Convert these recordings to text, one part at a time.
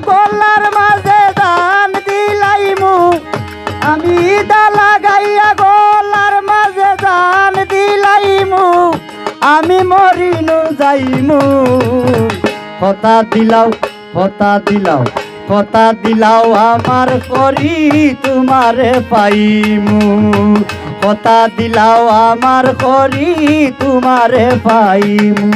গলার মাঝে দান দিলাইমু আমি দা লাগাইয়া গলার মাঝে দান দিলাইমু আমি মরিনু যাইমু কথা দিলাও কথা দিলাও কথা দিলাও আমার করি তোমারে পাইমু কথা দিলাও আমার করি তোমারে পাইমু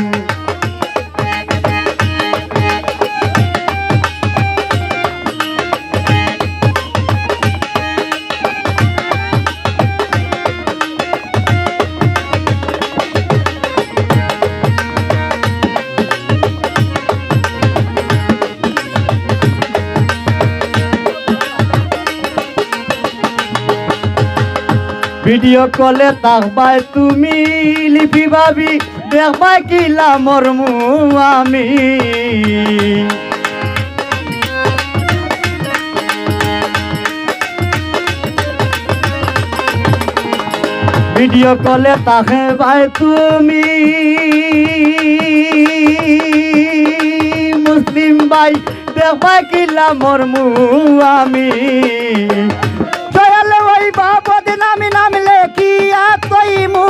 ভিডিও কলে তাকবাই তুমি লিপি ভাবি দেখবাই কিলা মরমু আমি ভিডিও কলে তাকে ভাই তুমি মুসলিম ভাই দেখবাই কিলা মরমু আমি দয়াল ওই বাবদ নামি নাম লেখিয়া তৈমু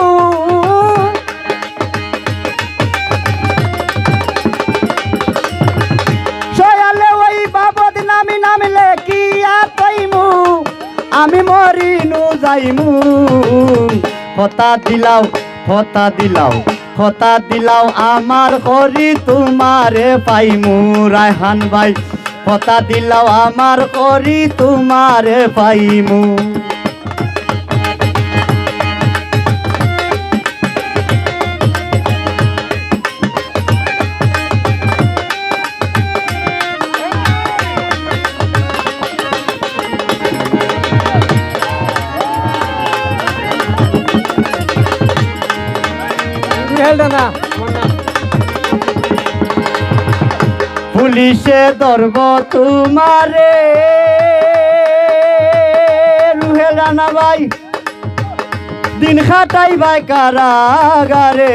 দয়াল ওই বাবদ নামি নাম লেখিয়া তৈমু আমি মরিনু যাইমু কথা দিলাও কথা দিলাও কথা দিলাও আমার করি তোমারে পাইমু রায়হান ভাই কথা দিলাও আমার করি তোমারে পাইমু পুলিশে ধরব তোমারে রুহেল রানা ভাই দিন খাটাই ভাই কারাগারে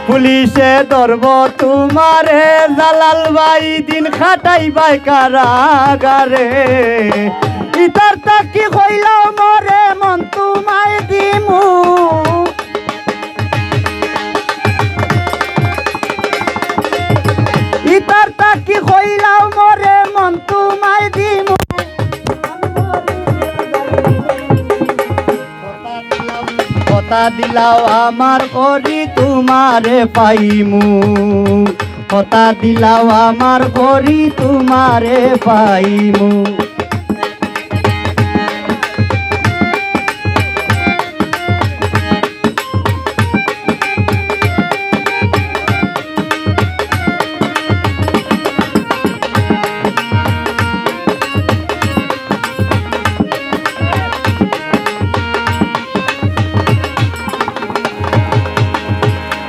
পুলিশে ধরব তোমারে জালাল ভাই দিন খাটাই ভাই কারাগারে ইতার তাকি কইলাও মরে মন তোমায় দিমু ইতার তাকি কইলাও মরে মন তোমায় দিমু কথা দিলাও আমার করি তোমারে পাইমু কথা দিলাও আমার করি তোমারে পাইমু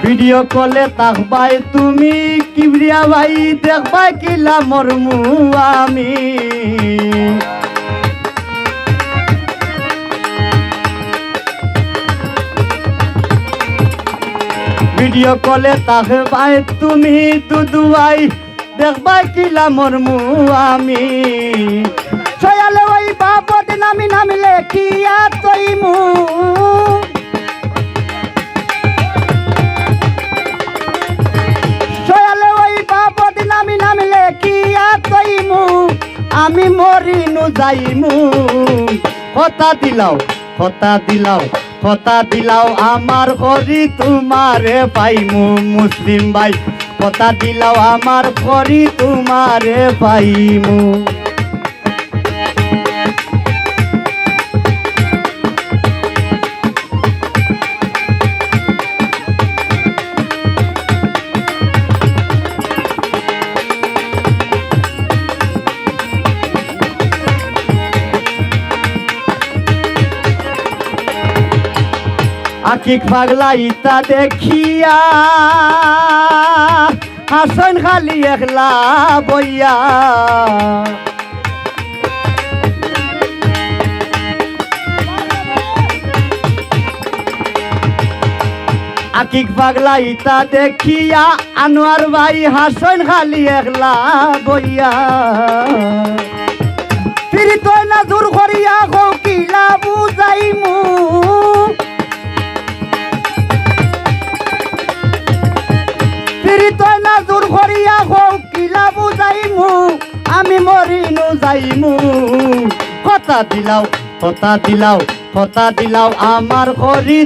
ভিডিও কলে তাকবাই তুমি কিবরিয়া ভাই দেখবাই কিলা মরমু আমি ভিডিও কলে তাকবাই তুমি দুদুয়াই দেখবাই কিলা মরমু আমি সয়ালে ওই বাবদ নামি নামি লেখিয়া তৈমু আমি মরিনু যাইমু কথা দিলাও কথা দিলাও কথা দিলাও আমার করি তোমারে পাইমু মুসলিম ভাই কথা দিলাও আমার করি তোমারে পাইমু আকিক পাগলা ইতা দেখিয়া হাসন খালি একলা বইয়া আকিক পাগলা ইতা দেখিয়া আনোয়ার ভাই হাসন খালি একলা বইয়া ফিরি তই না জোর করিয়া কিলা বুঝাইমু ফিরি তই না জোর করিয়া কিলা বুঝাইমু আমি মরিনু যাইমু কথা দিলাও কথা দিলাও কথা দিলাও আমার করি